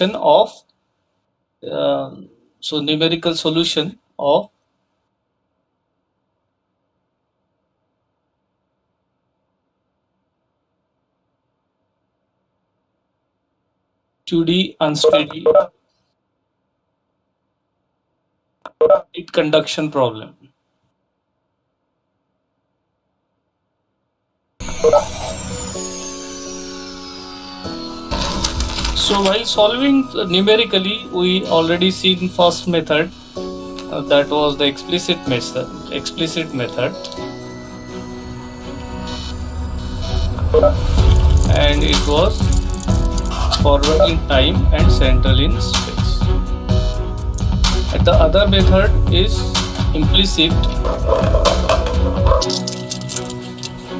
of numerical solution of two-D unsteady heat conduction problem. So while solving numerically, we already seen first method, that was the explicit method, and it was forward in time and central in space. And the other method is implicit,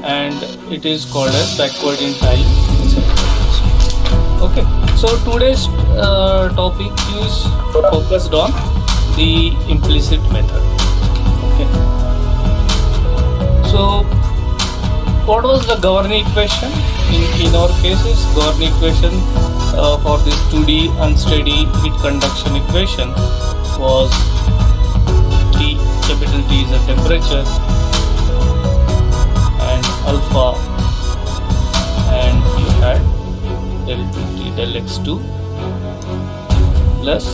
and it is called as backward in time and central in space. Okay, so today's topic is focused on the implicit method. Okay, so what was the governing equation? In our cases, governing equation for this 2D unsteady heat conduction equation was T, capital T is a temperature, and alpha, and you had del 2T del x2 plus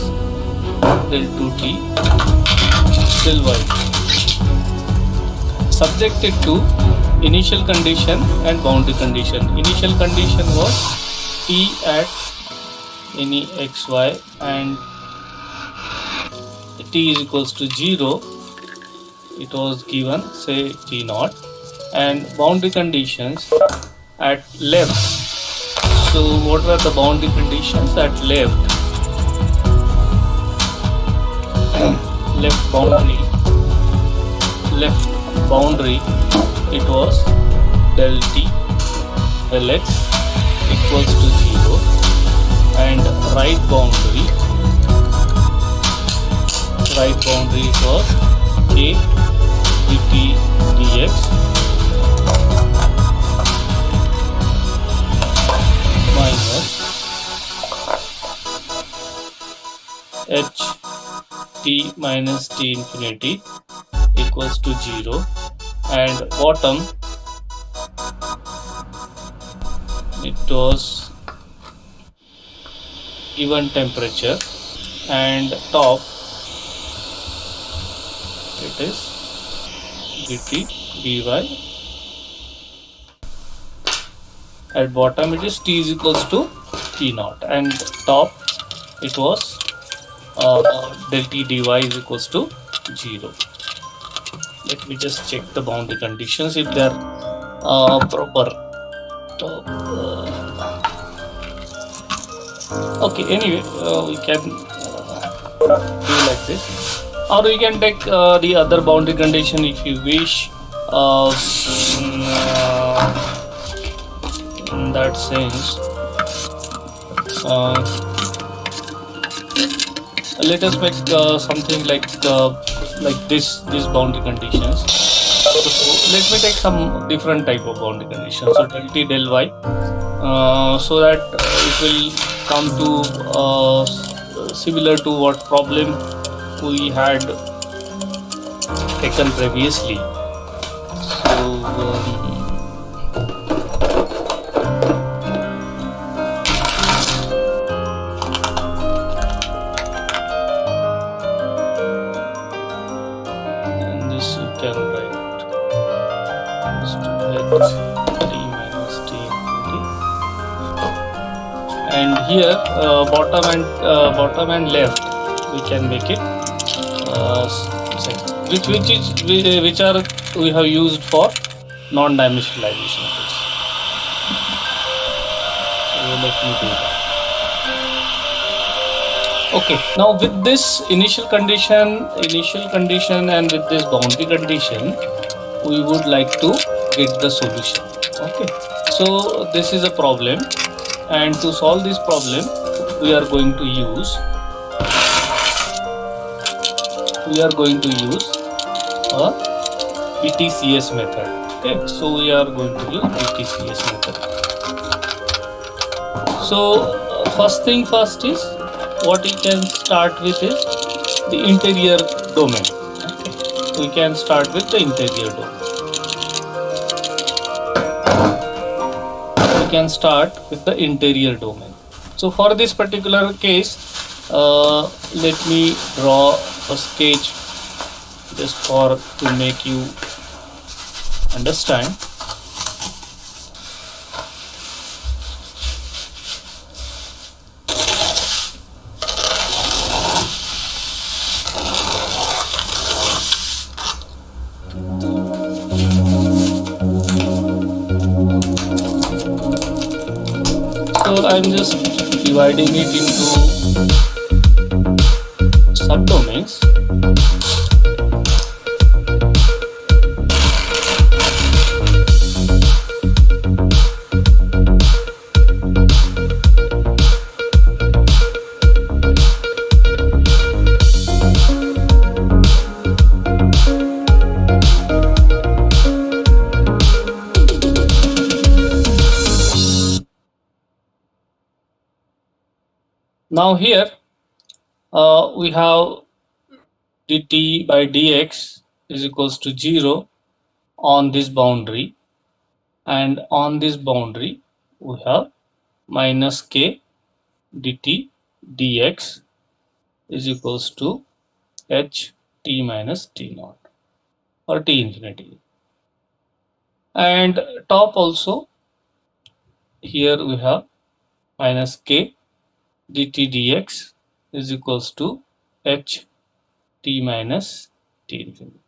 del 2T del y, subjected to initial condition and boundary condition. Initial condition was T at any xy and T is equals to 0. It was given, say T naught, and boundary conditions at left. So what were the boundary conditions at left? left boundary, it was del t del x equals to 0, and right boundary it was a dt dx minus h t minus t infinity equals to 0, and bottom it was given temperature, and top it is dt dy, at bottom it is t is equals to t naught, and top it was del t dy is equals to 0. Let me just check the boundary conditions if they are proper. Okay, anyway, we can do like this, or we can take the other boundary condition if you wish. In that sense, let us make something like this boundary conditions. So let me take some different type of boundary conditions. So del t del y, so that it will come to similar to what problem we had taken previously. So can write is to h t minus t infinity, and here bottom and left we can make it which are we have used for non-dimensionalization of this. So let me do that. Okay, now with this initial condition and with this boundary condition, we would like to get the solution. Okay, so this is a problem, and to solve this problem we are going to use a BTCS method. Okay, so we are going to use BTCS method. So first thing first is what we can start with is the interior domain. Okay. We can start with the interior domain. We can start with the interior domain. So for this particular case, let me draw a sketch just for to make you understand. So I'm just dividing it into subdomains. Now here we have dt by dx is equals to 0 on this boundary, and on this boundary we have minus k dt dx is equals to h t minus t naught or t infinity. And top also, here we have minus k dt dx is equals to h t minus t infinity.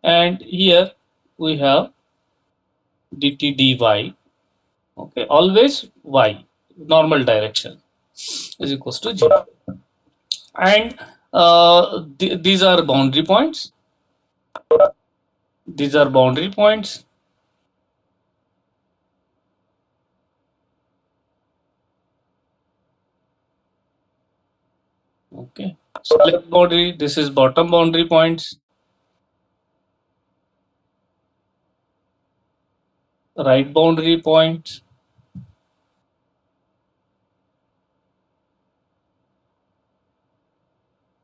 And here we have dt dy, okay, always y, normal direction, is equals to 0. And these are boundary points. These are boundary points. Okay. So left boundary, this is bottom boundary points. Right boundary points.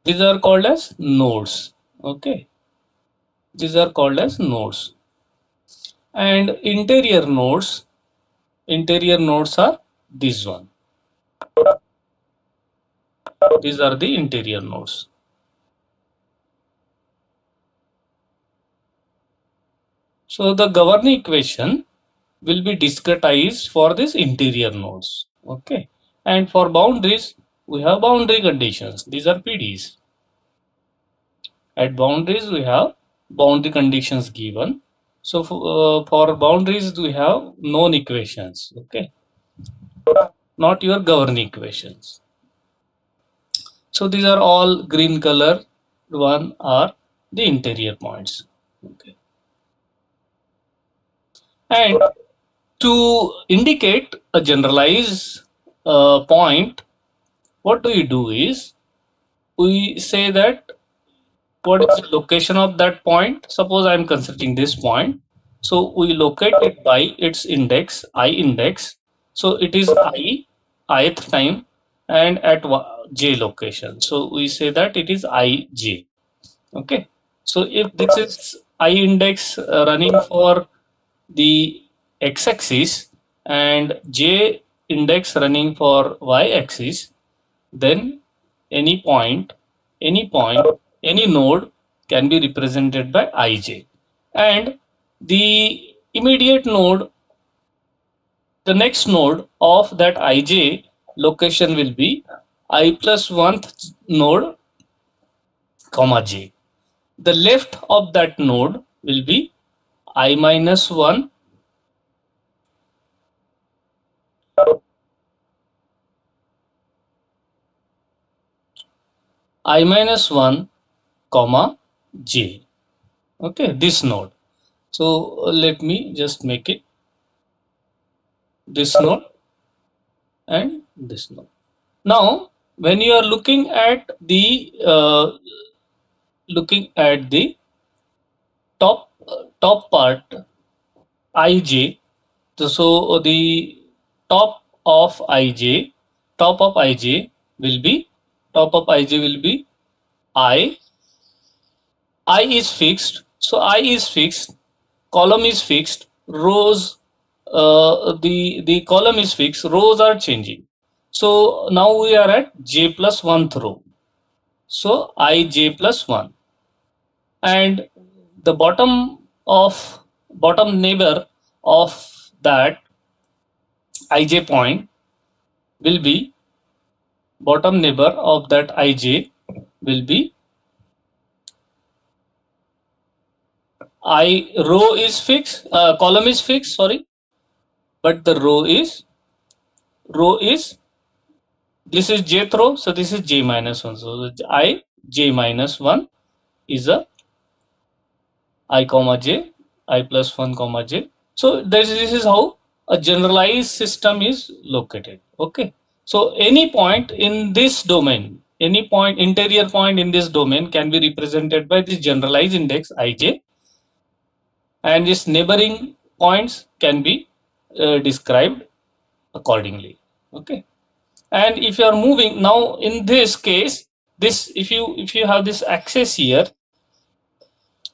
These are called as nodes. Okay. These are called as nodes. And interior nodes are this one. These are the interior nodes. So the governing equation will be discretized for this interior nodes. Okay. And for boundaries, we have boundary conditions. These are PDs. At boundaries, we have boundary conditions given. So for boundaries, we have known equations. Okay. Not your governing equations. So these are all green color one are the interior points. Okay. And to indicate a generalized point, what do we do is we say that what is the location of that point. Suppose I am considering this point, so we locate it by its index, I index. So it is ith time and at j location, so we say that it is ij. Okay, so if this is I index running for the x-axis and j index running for y-axis, then any point, any point, any node can be represented by ij. And the immediate node, the next node of that ij location will be I plus 1th node, comma j. The left of that node will be I minus 1, I minus 1, comma j. Okay, this node. So let me just make it this node and this node. Now, when you are looking at the top part ij, so the top of ij top of ij will be I. I is fixed, so I is fixed, column is fixed, rows, the column is fixed, rows are changing. So now we are at j plus 1th row. So ij plus 1, and the bottom neighbor of that ij point will be bottom neighbor of that ij will be I. Row is fixed, column is fixed, sorry, but the row is this is jth row, so this is j minus 1. So I j minus 1 is a I comma j, I plus 1 comma j. So this is how a generalized system is located. Okay. So any point in this domain, any point, interior point in this domain can be represented by this generalized index ij, and its neighboring points can be described accordingly. Okay. And if you are moving now in this case, this if you have this axis here,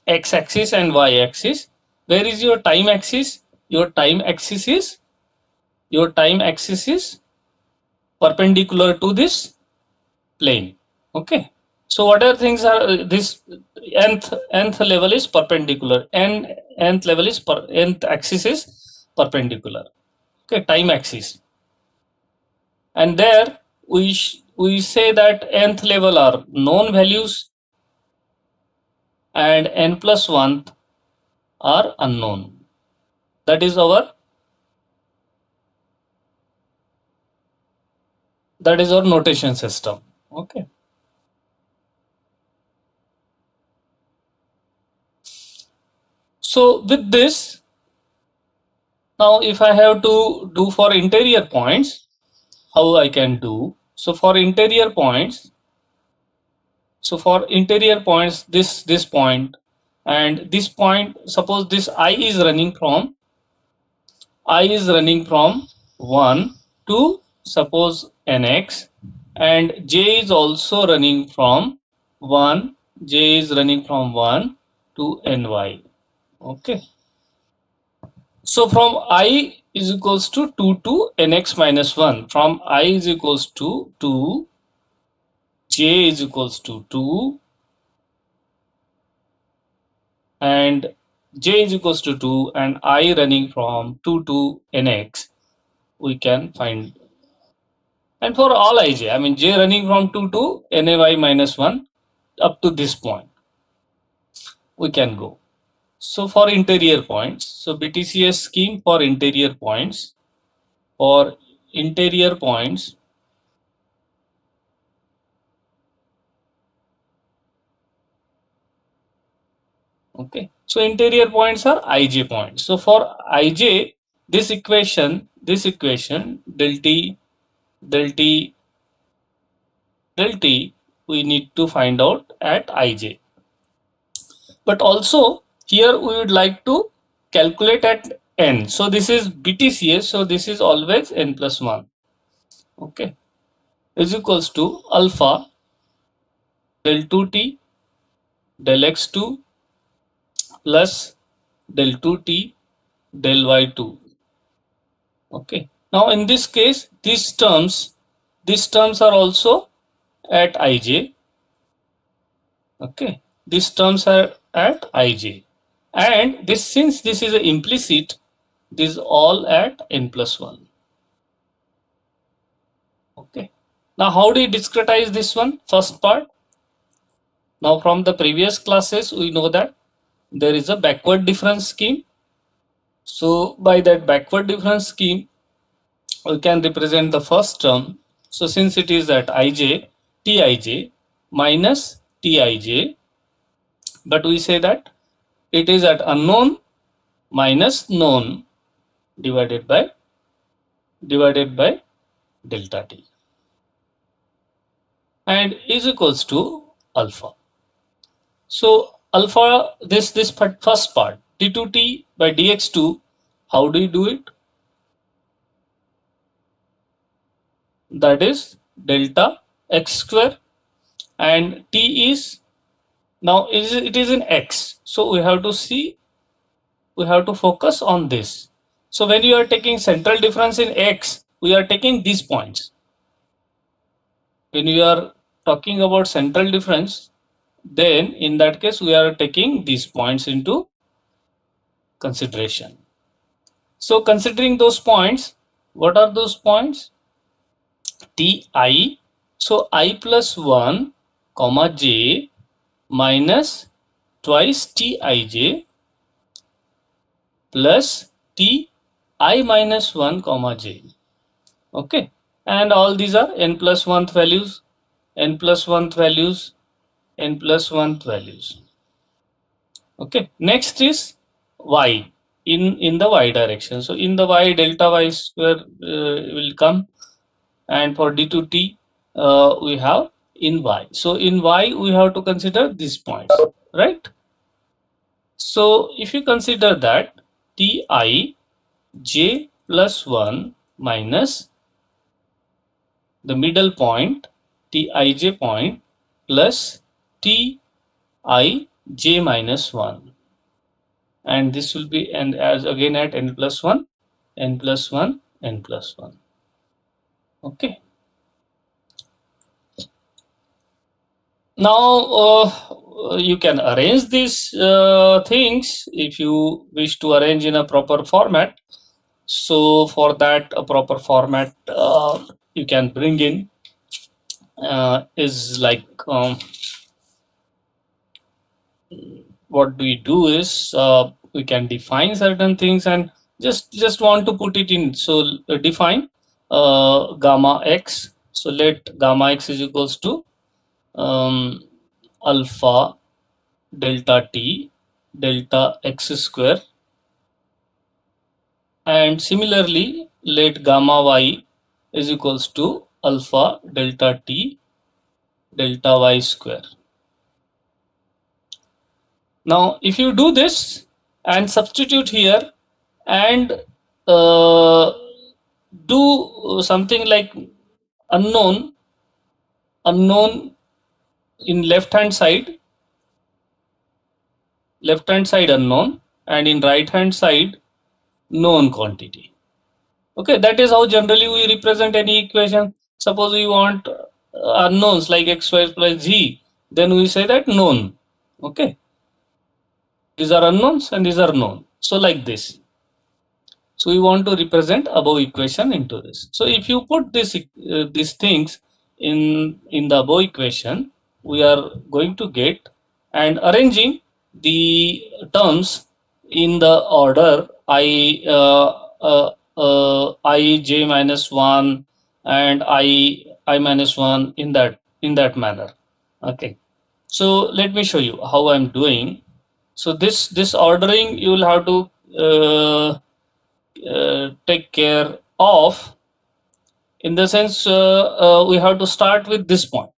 x axis and y axis, where is your time axis? Your time axis is perpendicular to this plane. Okay. So whatever things are this nth level is perpendicular, nth level is nth axis is perpendicular. Okay, time axis. And there we say that nth level are known values and n plus 1 are unknown. That is our notation system. Okay. So with this, now if I have to do for interior points, how I can do? So for interior points, this point and this point, suppose this I is running from 1 to suppose nx, and j is also running from 1 to ny. Okay. So from I is equals to 2 to nx minus 1, from I is equals to 2, j is equals to 2, and j is equals to 2, and I running from 2 to nx, we can find. And for all ij, I mean j running from 2 to nay minus 1 up to this point, we can go. So for interior points, so BTCS scheme for interior points, okay, so interior points are ij points. So for ij, this equation del t we need to find out at ij. But also here we would like to calculate at n. So this is BTCS, so this is always n plus 1. Okay, is equals to alpha del 2t del x2 plus del 2t del y2. Okay. Now in this case, these terms are also at ij. Okay. These terms are at ij. And this, since this is implicit, this is all at n plus 1. Okay. Now how do you discretize this one? First part. Now from the previous classes, we know that there is a backward difference scheme. So by that backward difference scheme, we can represent the first term. So since it is at ij, Tij minus Tij, but we say that it is at unknown minus known divided by delta t, and is equals to alpha. So alpha, this first part d2t by dx2, how do you do it? that is delta x square, and t is now it is in x, so we have to see, we have to focus on this. So when you are taking central difference in x, we are taking these points. When we are talking about central difference, then in that case we are taking these points into consideration. So considering those points, what are those points? Ti, so I plus 1 comma j minus twice Tij plus Ti minus 1 comma j. Okay, and all these are n plus 1th values, n plus 1th values, n plus 1th values. Okay, next is y in the y direction. So in the y, delta y square will come, and for d to t we have in y. So in y we have to consider these points, right? So if you consider that Ti j plus 1 minus the middle point Tij point plus Ti j minus 1, and this will be, and as again at n plus 1, n plus 1, n plus 1. Okay. Now you can arrange these things if you wish to arrange in a proper format. So for that, a proper format you can bring in is like what we do is we can define certain things and just want to put it in. So define gamma x. So let gamma x is equals to alpha delta t delta x square, and similarly let gamma y is equals to alpha delta t delta y square. Now if you do this and substitute here and uh, do something like unknown unknown in left hand side unknown, and in right hand side known quantity. Okay, that is how generally we represent any equation. Suppose we want unknowns like x, y plus z, then we say that known. Okay, these are unknowns and these are known. So like this. So we want to represent above equation into this. So if you put these things in the above equation, we are going to get, and arranging the terms in the order I j minus 1 and I minus 1 in that manner. Okay. So let me show you how I'm doing. So this ordering you will have to take care of, in the sense we have to start with this point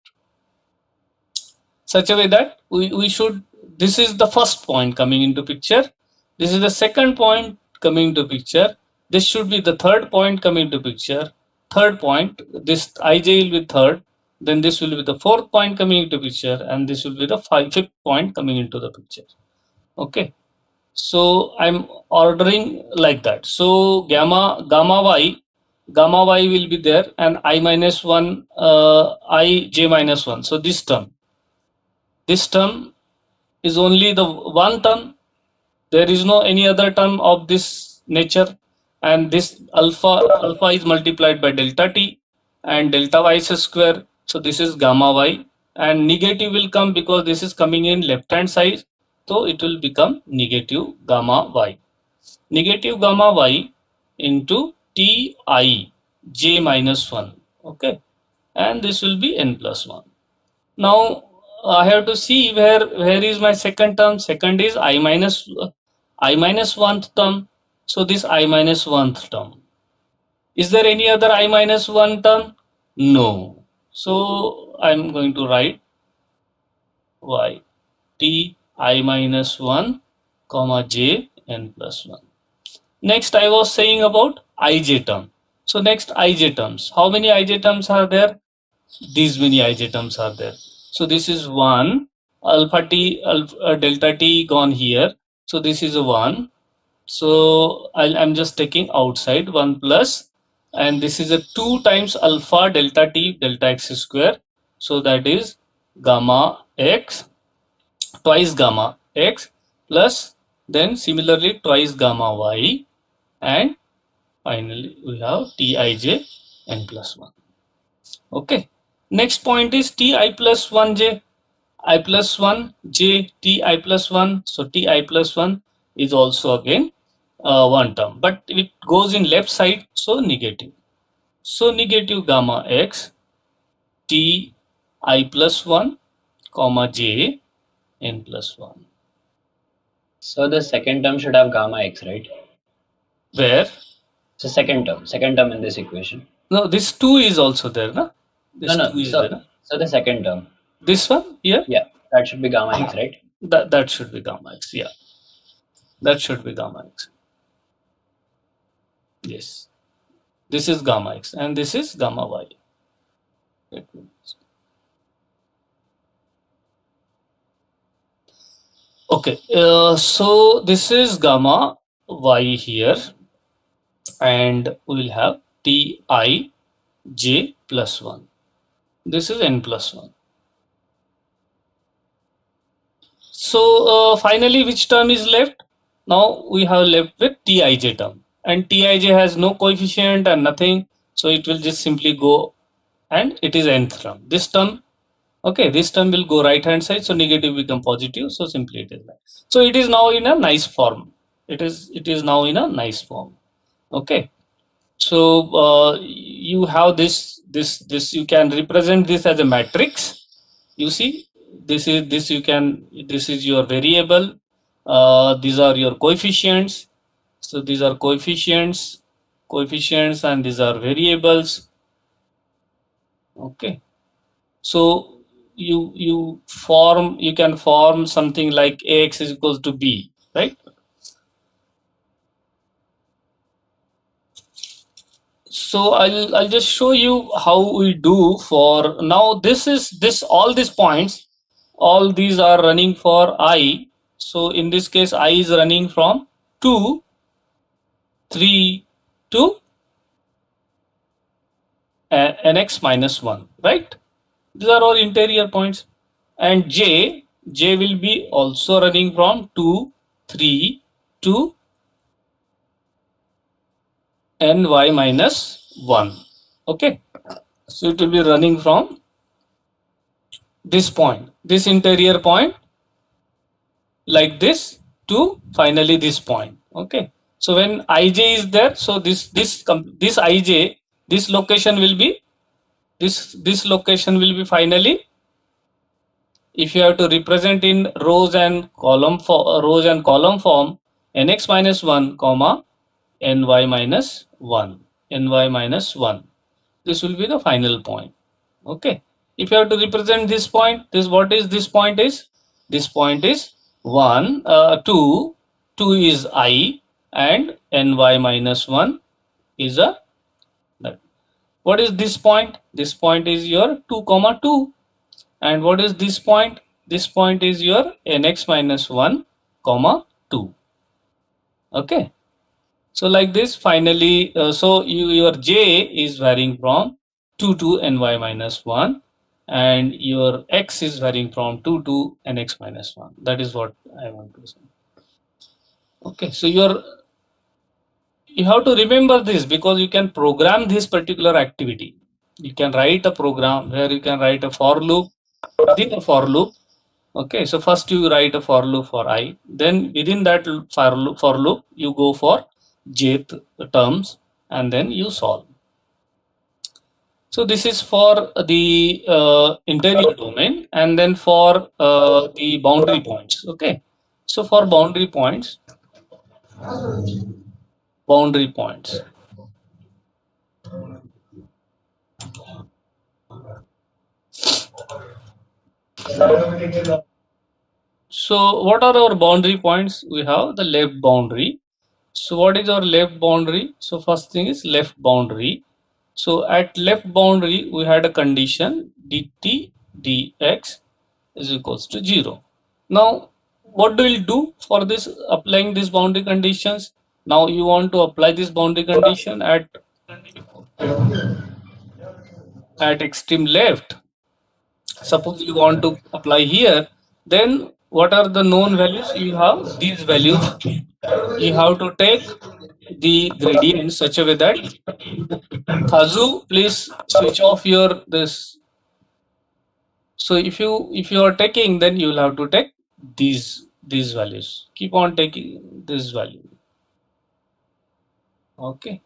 such a way that we should, this is the first point coming into picture, this is the second point coming into picture, this should be the third point coming into picture, third point, this ij will be third, then this will be the fourth point coming into picture, and this will be the fifth point coming into the picture. Okay, so I'm ordering like that. So gamma y will be there, and I minus 1 I j minus 1. So this term is only the one term, there is no any other term of this nature, and this alpha is multiplied by delta t and delta y square. So this is gamma y, and negative will come because this is coming in left hand side, so it will become negative gamma y, negative gamma y into Ti j minus 1. Okay, and this will be n plus 1. Now I have to see where is my second term. Second is I minus 1th term. So this I minus 1th term. Is there any other I minus 1 term? No. So I'm going to write y t I minus 1 comma j n plus 1. Next I was saying about ij term. So next ij terms. How many ij terms are there? These many ij terms are there. So this is 1 alpha t alpha, delta t gone here. So this is a 1. So I'm just taking outside 1 plus, and this is a 2 times alpha delta t delta x square. So that is gamma x, twice gamma x, plus then similarly twice gamma y, and finally we have tij n plus 1. Okay. Next point is ti plus 1j, I plus 1 j, ti plus 1. So ti plus 1 is also again one term, but it goes in left side, so negative. So negative gamma x t I plus 1 comma j n plus 1. So the second term should have gamma x, right? Where? So second term in this equation. No, this 2 is also there, na? No, This 2 no. is there, So na? so the second term, This one here? yeah, that should be gamma x, right? That should be gamma x, yeah. That should be gamma x. Yes. This is gamma x and this is gamma y. Okay, so this is gamma y here, and we will have t I j plus 1. This is n plus 1. So finally, which term is left? Now we have left with tij term, and tij has no coefficient and nothing, so it will just simply go, and it is nth term. This term, okay, this term will go right hand side, so negative become positive, so simply it is like. So it is now in a nice form. It is now in a nice form. Okay. So you have this you can represent this as a matrix. You see, this you can, this is your variable, these are your coefficients. So these are coefficients, and these are variables. Okay. So you can form something like ax is equals to b, right? So I'll just show you how we do for now. This all these points, all these are running for I. So in this case, I is running from 2, 3 to nx minus 1, right? These are all interior points, and j will be also running from 2, 3 to ny minus 1. Okay, so it will be running from this point, this interior point, like this, to finally this point. Okay, so when ij is there, so this ij, this location will be, this location will be finally, if you have to represent in rows and column for rows and column form, nx minus 1 comma ny minus 1, ny minus 1, this will be the final point. Okay, if you have to represent this point, this, what is this point is, this point is 1, 2, 2 is I, and ny minus 1 is a, what is this point? This point is your 2 comma 2, and what is this point? This point is your nx minus 1 comma 2. Okay, so like this finally, so your j is varying from 2 to ny minus 1, and your x is varying from 2 to nx minus 1. That is what I want to say. Okay, so you have to remember this, because you can program this particular activity. You can write a program where you can write a for loop within a for loop. Okay, so first you write a for loop for I, then within that for loop you go for jth terms, and then you solve. So this is for the interior domain, and then for the boundary points. Okay, so for boundary points. So what are our boundary points? We have the left boundary. So what is our left boundary? So first thing is left boundary. So at left boundary we had a condition dt dx is equals to 0. Now what do we do for this applying these boundary conditions? Now you want to apply this boundary condition at extreme left. Suppose you want to apply here, then what are the known values? You have these values. You have to take the gradient such a way that Thazu, please switch off your this. So if you are taking, then you will have to take these values. Keep on taking this value. Okay.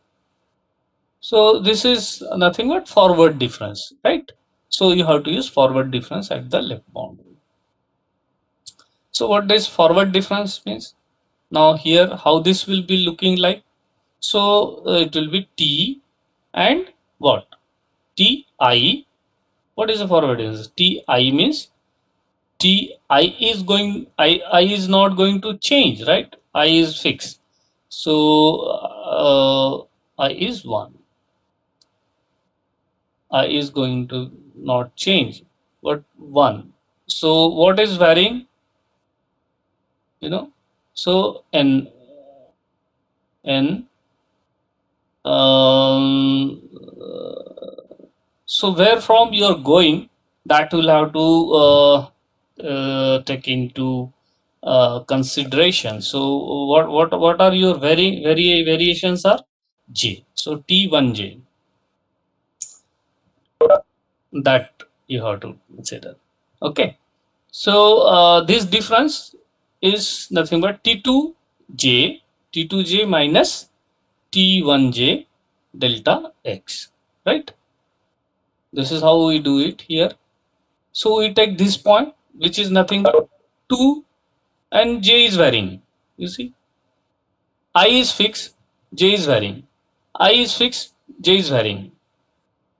So this is nothing but forward difference, right? So you have to use forward difference at the left boundary. So what does forward difference means? Now here how this will be looking like? So it will be T and what? Ti. What is the forward difference? Ti means Ti is going, I is not going to change, right? I is fixed. So I is 1. I is going to not change, but 1. So what is varying? You know, so n um, so where from you are going, that will have to take into consideration. So what are your variations are j. So t1j, that you have to consider. Okay. So this difference is nothing but t2j minus t1j delta x, right? This is how we do it here. So we take this point, which is nothing but 2, and j is varying. You see, I is fixed, j is varying. I is fixed, j is varying.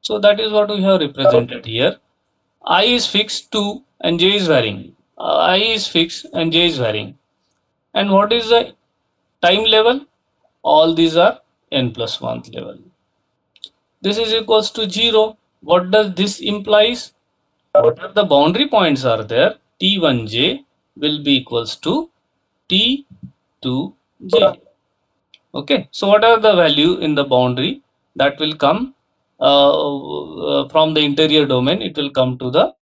So that is what we have represented here. I is fixed 2 and j is varying. I is fixed and j is varying. And what is the time level? All these are n plus 1th level. This is equals to 0. What does this implies? Whatever the boundary points are there, T1j will be equals to T2j. Okay, so what are the value in the boundary that will come from the interior domain? It will come to the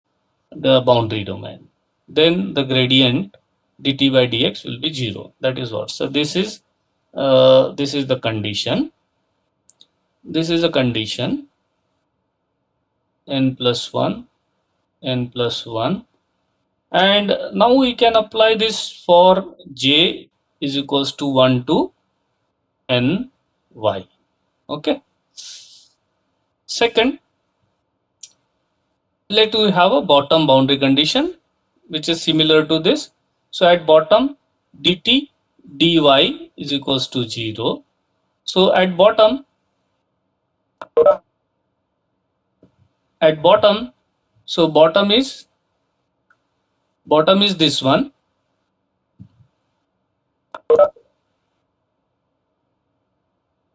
boundary domain. Then the gradient dt by dx will be 0. That is what. So this is the condition. This is a condition n plus 1, n plus 1. And now we can apply this for j is equals to 1 to n y. Okay. Second, let we have a bottom boundary condition which is similar to this. So at bottom dt dy is equals to 0. So at bottom so bottom is this one.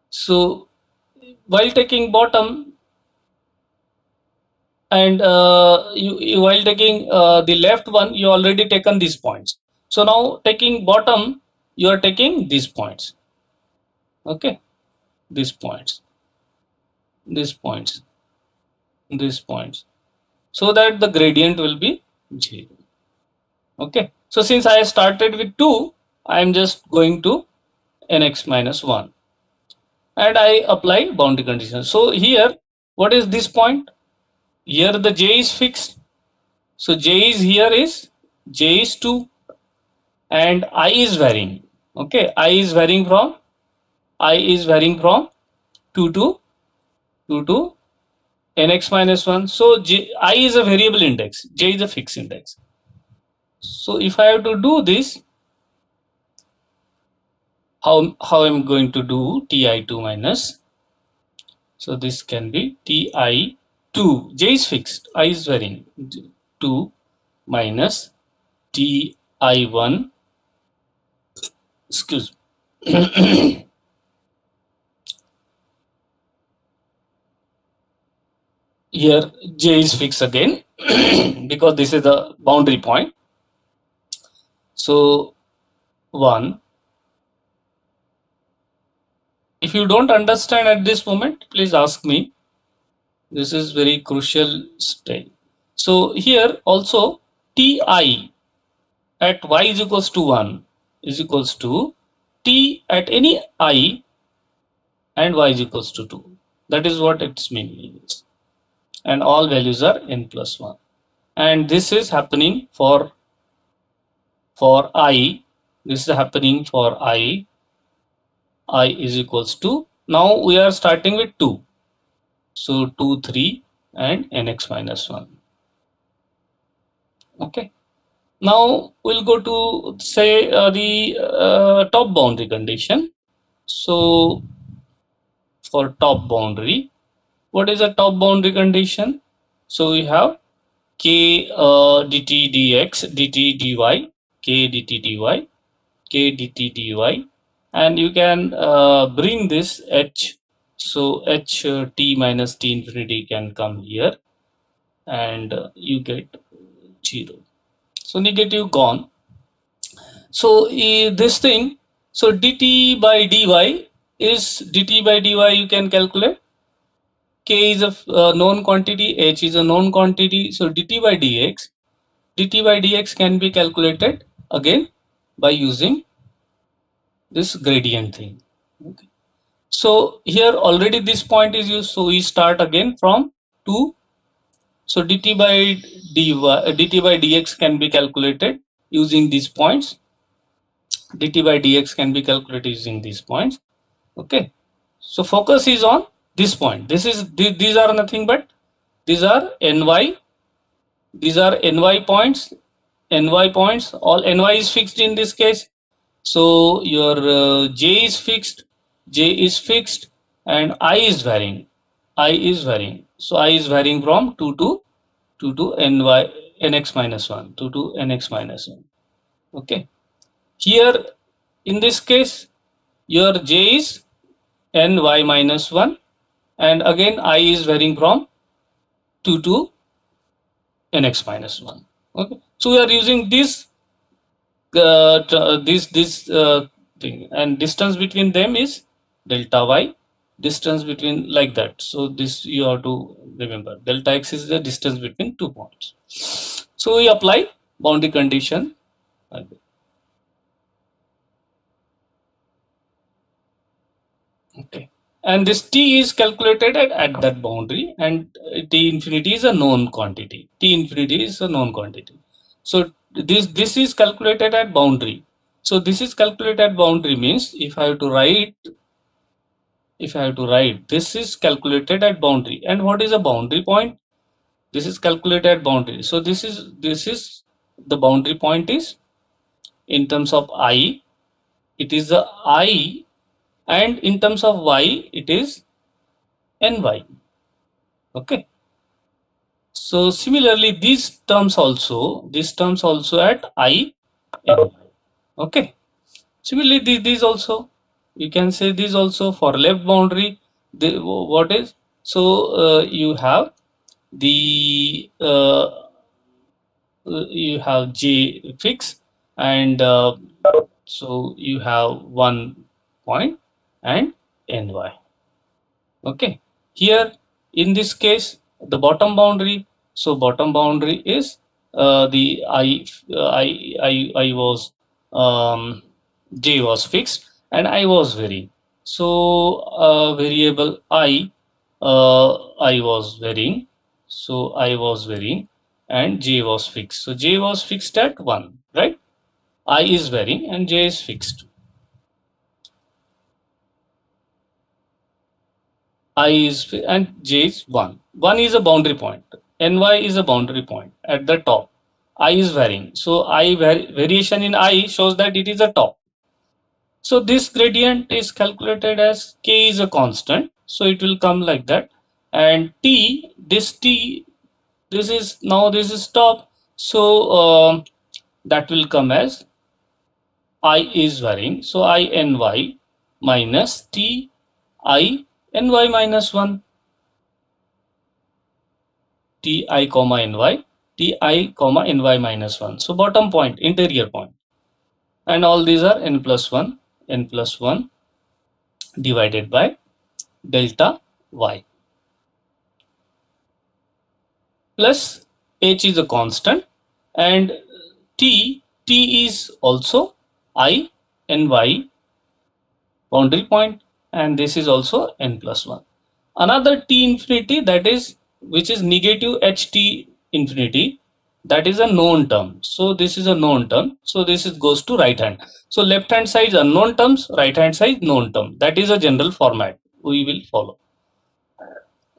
So while taking bottom and while taking the left one, you already taken these points. So now taking bottom, you are taking these points. Okay, these points, these points, these points, so that the gradient will be 0. Okay, so since I started with 2, I am just going to nx minus 1 and I apply boundary condition. So here, what is this point? Here the j is fixed. So j is here is j is 2 and I is varying. Okay, I is varying from 2 to nx minus 1. So I is a variable index, j is a fixed index. So if I have to do this, how I'm going to do ti2 minus, so this can be ti2, j is fixed, I is varying, 2 minus ti1, excuse me, Here J is fixed again because this is the boundary point. So 1. If you don't understand at this moment, please ask me. This is very crucial stage. So here also Ti at y is equals to 1 is equals to T at any I and y is equals to 2. That is what its meaning is. And all values are n plus 1. And this is happening for I. This is happening for I is equals to, now we are starting with 2. So 2, 3 and nx minus 1. Okay. Now we'll go to say the top boundary condition. So for top boundary, what is a top boundary condition? So we have k dt dx dt dy, k dt dy, k dt dy, and you can bring this h. So h t minus t infinity can come here, and you get 0. So negative gone. So this thing, so dt by dy is dt by dy you can calculate. K is a known quantity, h is a known quantity. So dt by dx can be calculated again by using this gradient thing. Okay. So here already this point is used. So we start again from 2. So dt by dt by dx can be calculated using these points. Dt by dx can be calculated using these points. Okay. So focus is on this point. These are nothing but these are ny. These are ny points. Ny points. All ny is fixed in this case. So your j is fixed. J is fixed, and I is varying. I is varying. So I is varying from 2 to nx minus 1. 2 to nx minus 1. Okay. Here in this case, your j is ny minus 1, and again I is varying from 2 to nx minus 1. Okay. So we are using this thing, and distance between them is delta y. Distance between like that. So this you have to remember. Delta x is the distance between 2 points. So we apply boundary condition. Okay. And this t is calculated at that boundary, and t infinity is a known quantity. T infinity is a known quantity. So this is calculated at boundary. So this is calculated at boundary means if I have to write, this is calculated at boundary. And what is a boundary point? This is calculated at boundary. So this is the boundary point is in terms of I, it is the I, and in terms of y, it is ny. Okay. So similarly, these terms also at I, ny. Okay. Similarly, these also, you can say these also for left boundary. What is, so you have the you have j fixed, and so you have 1 point and ny. Okay. Here in this case, the bottom boundary. So bottom boundary is the I was j was fixed and I was varying. So variable I was varying. So I was varying and j was fixed. So j was fixed at 1, right? I is varying and j is fixed. I is and j is 1. 1 is a boundary point. Ny is a boundary point at the top. I is varying. So variation in I shows that it is a top. So this gradient is calculated as k is a constant. So it will come like that. And t, this is top. So that will come as I is varying, so I ny minus T I ny minus 1, Ti comma ny, Ti comma ny minus 1. So bottom point, interior point. And all these are n plus 1 divided by delta y. Plus h is a constant, and t is also I ny boundary point, and this is also n plus 1. Another t infinity, that is which is negative ht infinity, that is a known term. So this is a known term, so this is goes to right hand. So left hand side is unknown terms, right hand side known term. That is a general format we will follow.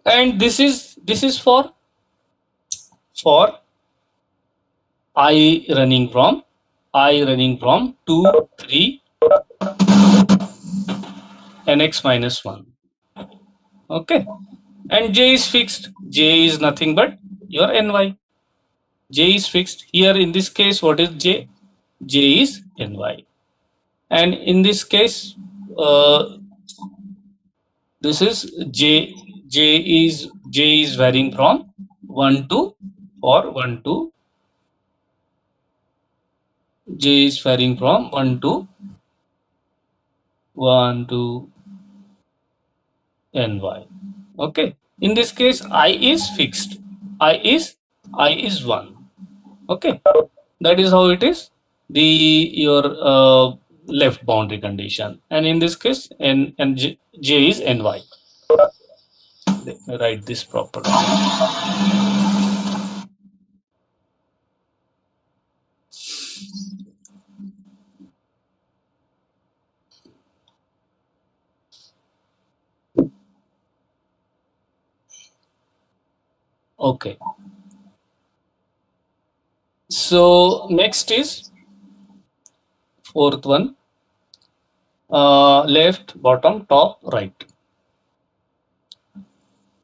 And this is for I running from 2 3 nx minus 1. Okay, and j is fixed. J is nothing but your ny. J is fixed here. In this case, what is j? J is ny, and in this case, this is j. J is varying from 1 to, for 1 to, j is varying from 1 to ny. Okay, in this case, I is fixed. I is 1. Okay, that is how it is, the your left boundary condition. And in this case, j is ny. Let me write this properly. Okay, so next is fourth one, left, bottom, top, right.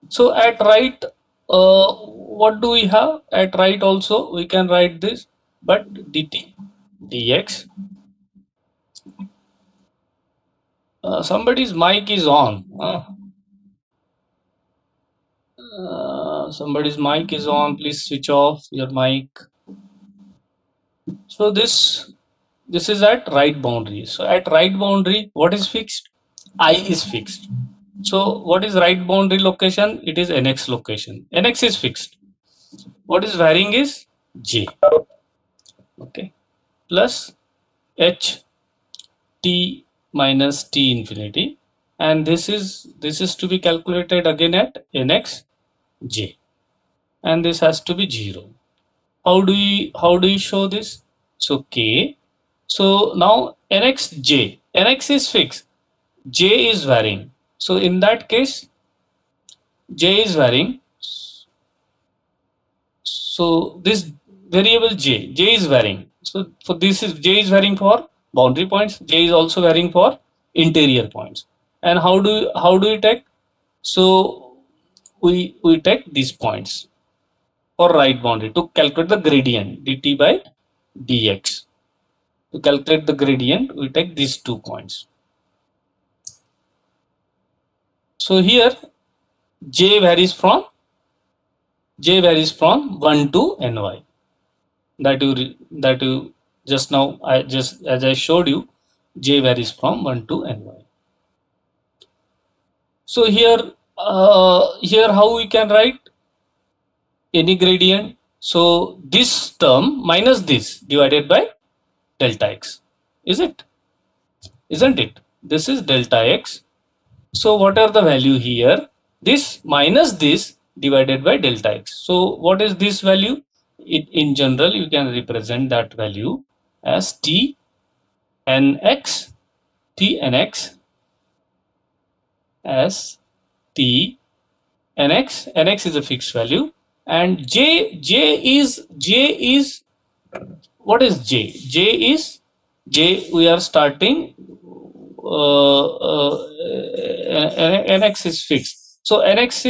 So at right, what do we have? At right also we can write this, but dt dx. Somebody's mic is on. Somebody's mic is on. Please switch off your mic. So this is at right boundary. So at right boundary, what is fixed? I is fixed. So what is right boundary location? It is nx location. Nx is fixed. What is varying is j. Okay, plus h t minus t infinity, and this is to be calculated again at nx j, and this has to be 0. How do you show this? So k. So now nx is fixed, j is varying. So in that case, j is varying. So this variable j is varying. So for this is j is varying for boundary points. J is also varying for interior points. And how do we take? So we take these points for right boundary to calculate the gradient dt by dx. To calculate the gradient, we take these 2 points. So here j varies from 1 to ny. That you just now, as I showed you, j varies from 1 to ny. So here how we can write any gradient? So this term minus this divided by delta x, isn't it? This is delta x. So what are the value here? This minus this divided by delta x. So what is this value? In general, you can represent that value as t nx as t nx is a fixed value, and j is what is j we are starting, nx is fixed, so nx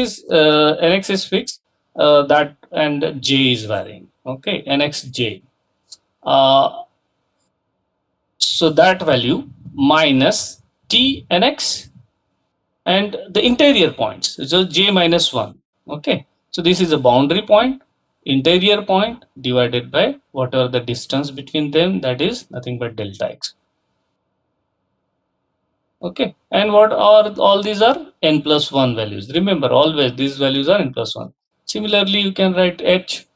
is fixed, that, and j is varying. Okay, nx j. So that value minus t and x and the interior points, so j minus 1. Okay, so this is a boundary point, interior point divided by whatever the distance between them, that is nothing but delta x. Okay, and what are all these are n plus 1 values. Remember, always these values are n plus 1. Similarly, you can write h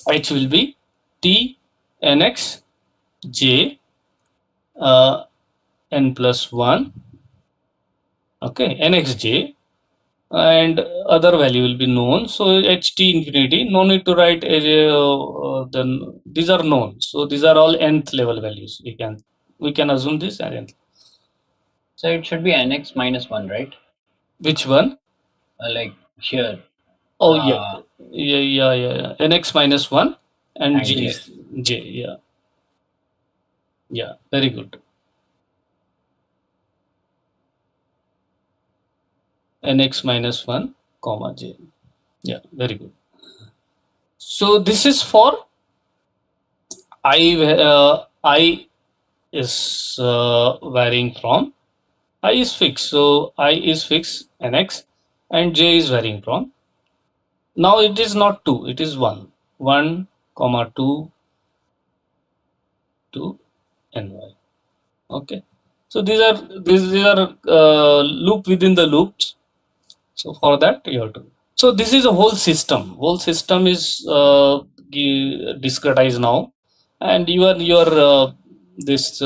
will be t nx j n plus 1. Okay, nxj, and other value will be known. So ht infinity, no need to write then these are known. So these are all nth level values. We can assume this as nth. So it should be nx minus 1, right? Which one? Like here. Oh yeah, Uh, yeah. Nx minus 1 and j and j. is j. Yeah, very good. Nx minus 1 comma j. Yeah, very good. So this is for I is varying from I is fixed. So I is fixed nx and j is varying from. Now it is not 2, it is 1. 1 comma 2 to ny. Okay. So these are loop within the loops. So for that you have to. So this is a whole system. Whole system is discretized now, and your this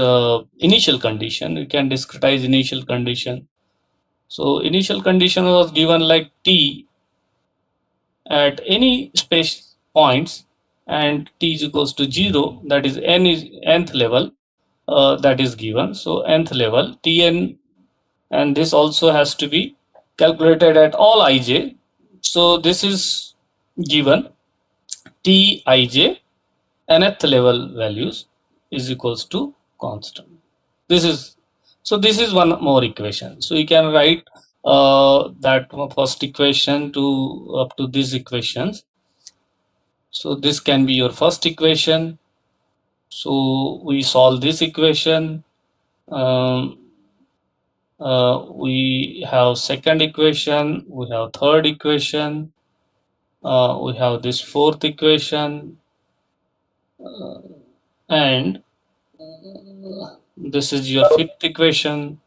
initial condition. You can discretize initial condition. So initial condition was given like t at any space points, and t is equals to 0. That is n is nth level. That is given. So nth level tn, and this also has to be calculated at all ij. So this is given tij nth level values is equals to constant. This is this is one more equation. So you can write that first equation to up to these equations. So this can be your first equation. So we solve this equation. Um, we have second equation, we have third equation, we have this fourth equation, and this is your fifth equation,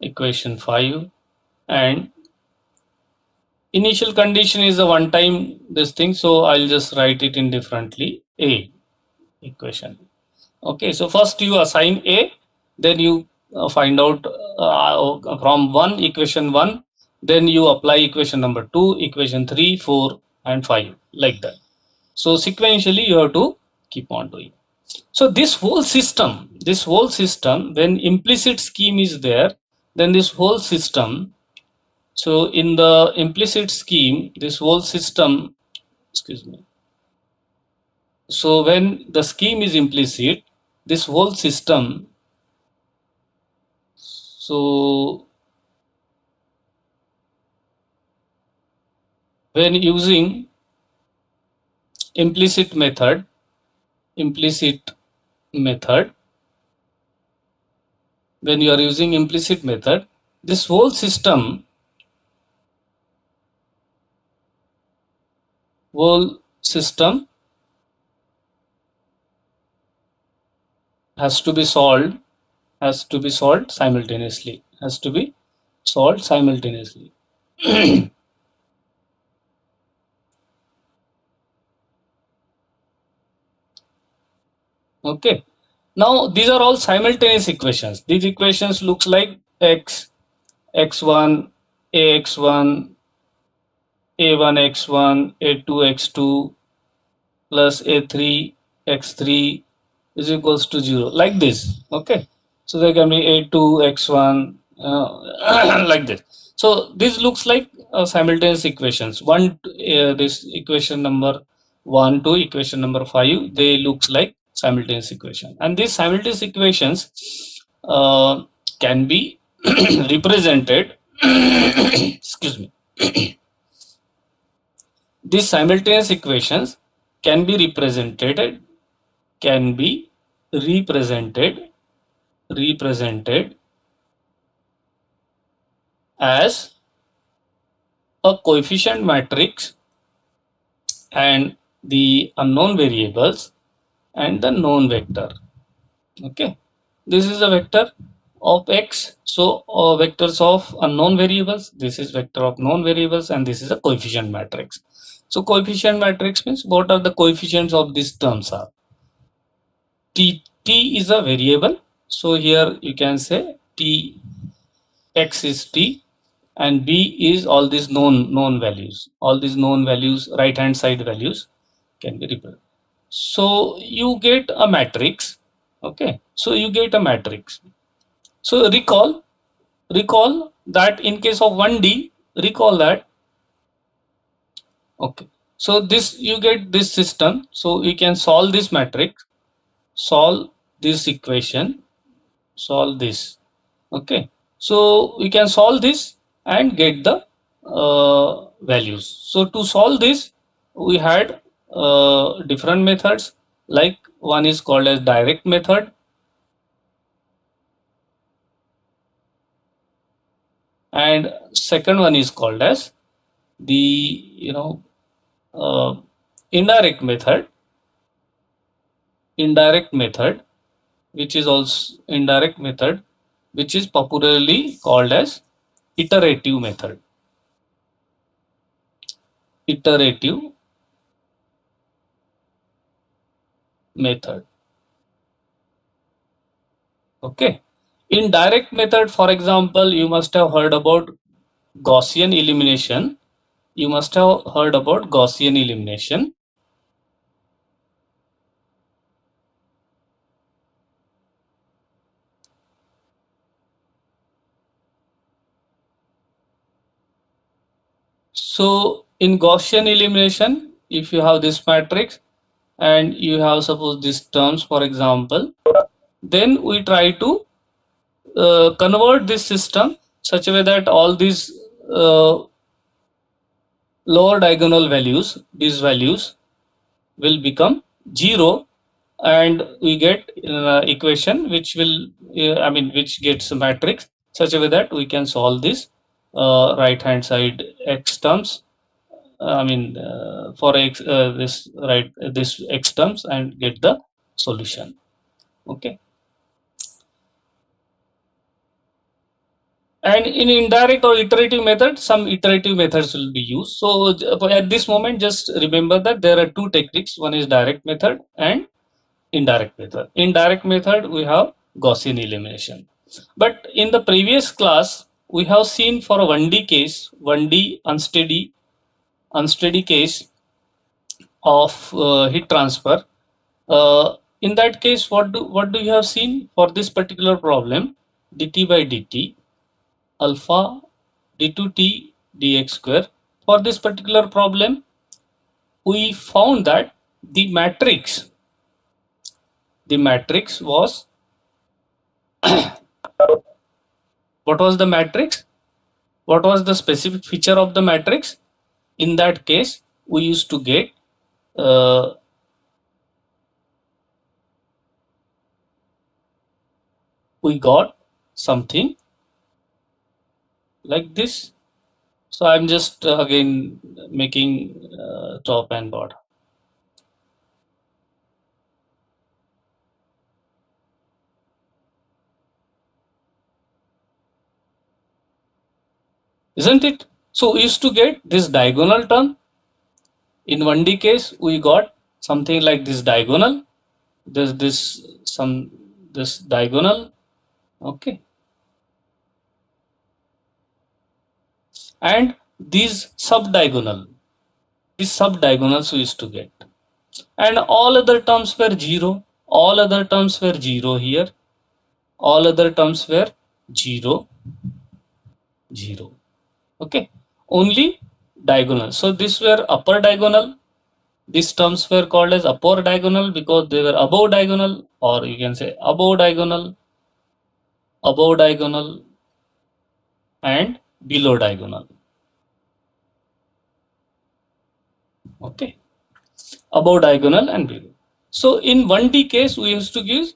equation 5, and initial condition is a one time this thing, so I'll just write it in differently. A equation. Okay, so first you assign A, then you find out from one equation 1, then you apply equation number 2, equation 3, 4 and 5, like that. So sequentially you have to keep on doing. So this whole system, when implicit scheme is there, then this whole system, so in the implicit scheme, this whole system, excuse me, so when the scheme is implicit, this whole system, so when using implicit method, implicit method, when you are using implicit method, this whole system has to be solved, simultaneously, has to be solved simultaneously. Okay, now these are all simultaneous equations. These equations looks like x, x1, ax1, a1 x1, a2 x2 plus a3 x3 is equals to 0, like this. Okay, so there can be a2 x1 like this. So this looks like simultaneous equations. This equation number 1 to equation number 5, they looks like simultaneous equation, and these simultaneous equations can be represented excuse me. These simultaneous equations can be represented, can be represented as a coefficient matrix and the unknown variables and the known vector. Okay, this is a vector of x, so vectors of unknown variables, this is vector of known variables, and this is a coefficient matrix. So coefficient matrix means what are the coefficients of these terms are t is a variable, so here you can say t, x is t, and b is all these known values, all these known values, right hand side values can be represented. So you get a matrix. Okay, so you get a matrix. So recall that in case of 1D, recall that. Okay, so this you get this system, so you can solve this matrix, solve this equation, solve this. Okay, so we can solve this and get the values. So to solve this we had different methods, like one is called as direct method, and second one is called as the uh, indirect method, indirect method which is also indirect method, which is popularly called as iterative method, iterative method. Okay, in direct method, for example, you must have heard about Gaussian elimination. You must have heard about Gaussian elimination. So in Gaussian elimination, if you have this matrix and you have suppose these terms, for example, then we try to convert this system such a way that all these uh, lower diagonal values, these values will become 0, and we get equation which will which gets a matrix such a way that we can solve this right hand side x terms, for x this right this x terms, and get the solution. Okay, and in indirect or iterative method, some iterative methods will be used. So at this moment just remember that there are two techniques, one is direct method and indirect method. In direct method we have Gaussian elimination, but in the previous class we have seen for a 1D case, 1D unsteady case of heat transfer. In that case, what do you have seen for this particular problem? dt by dt alpha d2t dx square. For this particular problem, we found that the matrix was what was the matrix? What was the specific feature of the matrix? In that case, we used to get we got something like this. So I'm just again making top and bottom. Isn't it? So we used to get this diagonal term. In 1D case, we got something like this diagonal. There's this diagonal. Okay, and these subdiagonal. These subdiagonals we used to get, and all other terms were zero. All other terms were zero here. All other terms were zero, zero. Okay, only diagonal. So these were upper diagonal. These terms were called as upper diagonal because they were above diagonal, or you can say above diagonal, and below diagonal. Okay, above diagonal and below. So in 1D case we used to use,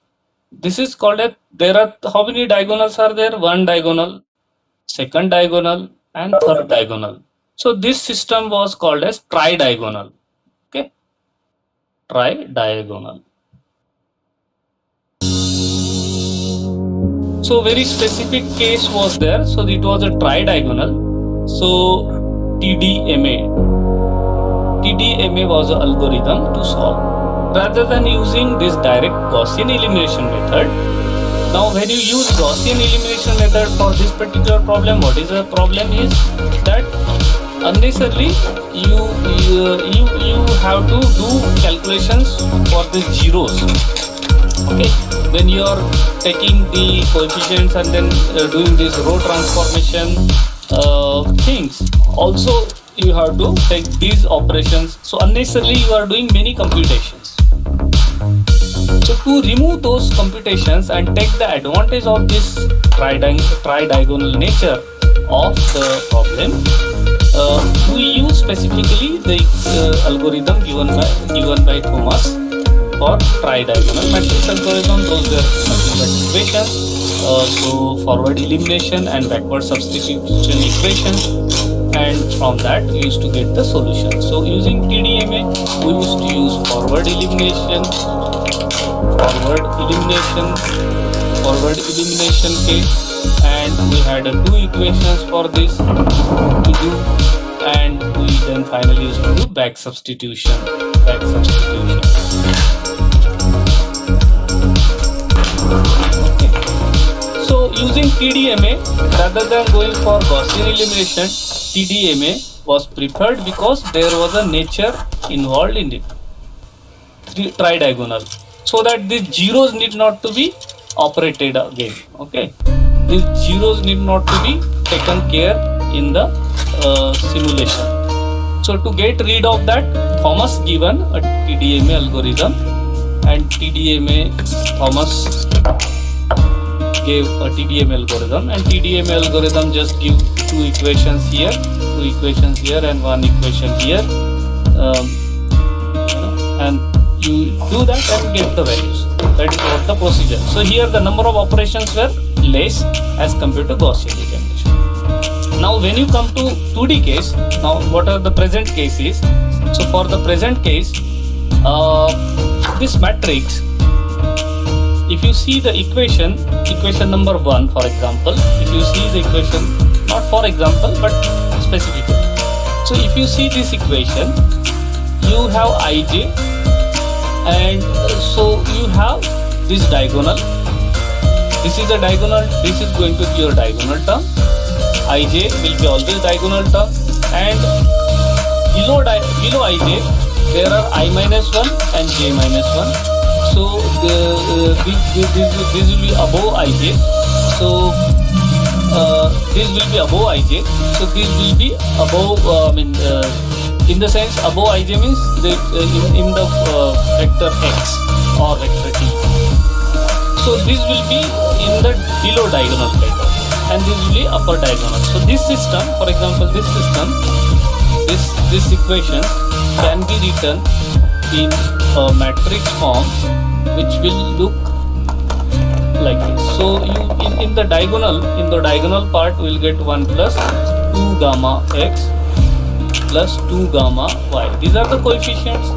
this is called a, there are how many diagonals are there? One diagonal, second diagonal, and third diagonal. So this system was called as tri-diagonal. Okay, tri-diagonal. So very specific case was there. So it was a tri-diagonal. So TDMA was an algorithm to solve. Rather than using this direct Gaussian elimination method, now when you use Gaussian elimination method for this particular problem, what is the problem is that unnecessarily you have to do calculations for the zeros. Okay, when you are taking the coefficients and then doing this row transformation things, also you have to take these operations. So unnecessarily you are doing many computations. So to remove those computations and take the advantage of this tri-diagonal nature of the problem, we use specifically the algorithm given by Thomas for tri-diagonal matrix algorithm. Those were nothing but equations. So forward elimination and backward substitution equations, and from that we used to get the solution. So using TDMA we used to use forward elimination case, and we had two equations for this to do, and we then finally used to do back substitution. Okay. So using TDMA rather than going for Gaussian elimination, TDMA was preferred because there was a nature involved in it, tri-diagonal, so that these zeros need not to be operated again. Okay, these zeros need not to be taken care in the simulation. So to get rid of that, Thomas given a TDMA algorithm, and Thomas gave a TDMA algorithm, and TDMA algorithm just give two equations here, and one equation here, and you do that and get the values. That is what the procedure. So here the number of operations were less as compared to Gaussian elimination. Now when you come to 2D case, now what are the present cases? So for the present case, this matrix, if you see the equation number 1, for example, if you see the equation, not for example but specifically, so if you see this equation, you have ij, and so you have this diagonal, this is a diagonal, this is going to be your diagonal term, ij will be always diagonal term, and below ij there are I minus 1 and j minus 1. So this will be above ij, so this will be above ij, so this will be above, in the sense above ij means in the vector x or vector t. So this will be in the below diagonal kind of, and this will be upper diagonal. So this system, for example, this equation can be written in a matrix form which will look like this. So you in the diagonal part we will get 1 plus 2 gamma x plus 2 gamma y. These are the coefficients.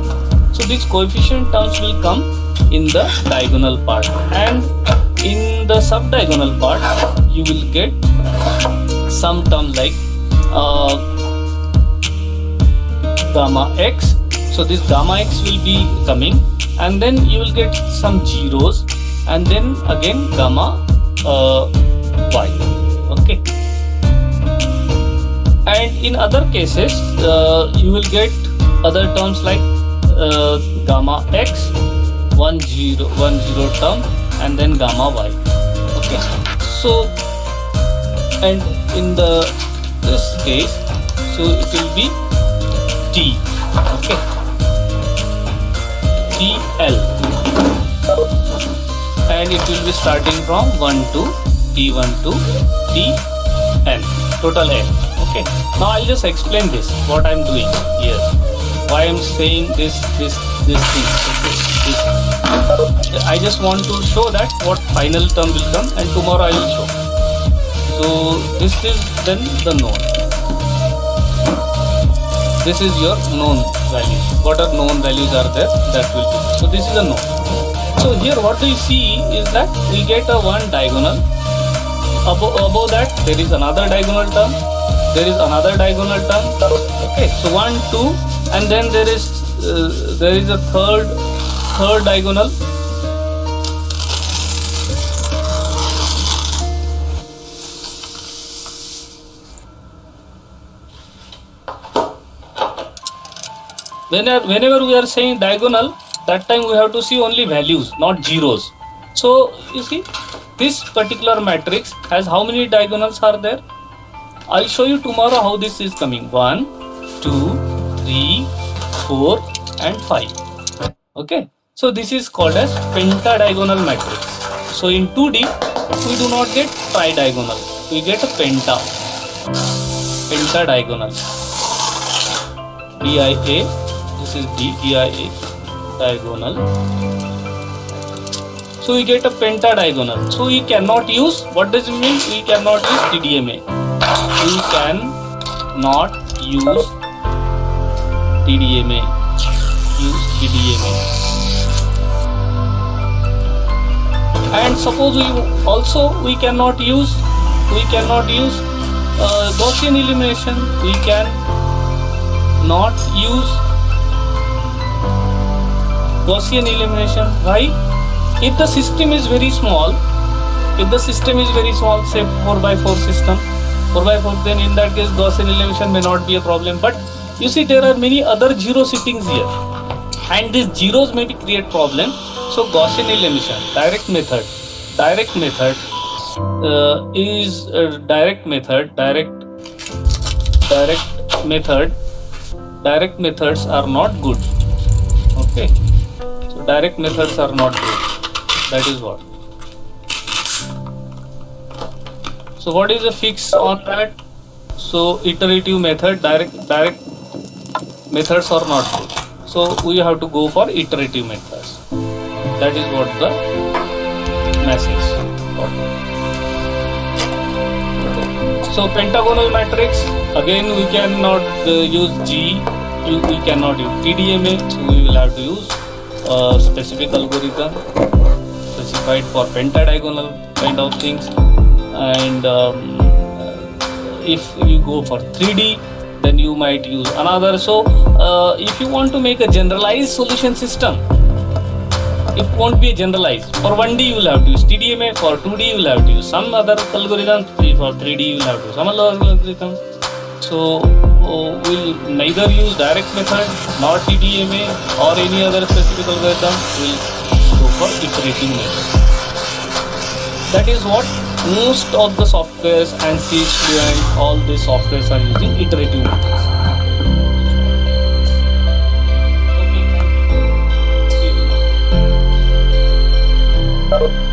So these coefficient terms will come in the diagonal part, and in the sub-diagonal part you will get some term like gamma x. So this gamma x will be coming, and then you will get some zeros, and then again gamma y. Okay, and in other cases you will get other terms like gamma x, 1 0 term, and then gamma y. Okay, so and in this case, so it will be t. Okay, TL, and it will be starting from 1 to T1 to Tn, total n. Okay, now I'll just explain this, what I'm doing here, why I'm saying this thing. Okay. this. I just want to show that what final term will come, and tomorrow I will show. So this is then the known. This is your known values. What are known values are there, that will be. So this is a known. So here what we see is that we get a one diagonal. Above that there is another diagonal term. There is another diagonal term. Okay, so 1, 2, and then there is a third diagonal. Whenever we are saying diagonal, that time we have to see only values, not zeros. So you see, this particular matrix has how many diagonals are there? I'll show you tomorrow how this is coming. 1, 2, 3, 4 and 5. Okay, so this is called as pentadiagonal matrix. So in 2D we do not get tridiagonal, we get a pentadiagonal. DIA, this is DIA, diagonal. So we get a pentadiagonal. So we cannot use, what does it mean? We cannot use TDMA. We cannot use TDMA. Use TDMA. And suppose we cannot use Gaussian elimination. We can not use Gaussian elimination. Why? If the system is very small, say 4x4 system, 4x4, then in that case Gaussian elimination may not be a problem. But you see, there are many other zero sittings here, and these zeros may create problem. So Gaussian elimination, direct methods are not good. Okay, so direct methods are not good. That is what. So what is the fix on that? So iterative method, direct methods are not good. So we have to go for iterative methods. That is what the message. So pentagonal matrix, again we cannot use G, we cannot use TDMA, so we will have to use a specific algorithm specified for pentadiagonal kind of things. And if you go for 3D, then you might use another. So if you want to make a generalized solution system, it won't be generalized. For 1D you will have to use TDMA, for 2D you will have to use some other algorithm, for 3D you will have to use some other algorithm. So we'll neither use direct method nor TDMA or any other specific algorithm. We'll go for iterative method. That is what most of the softwares, and C Fluent, all these softwares are using iterative methods. Okay.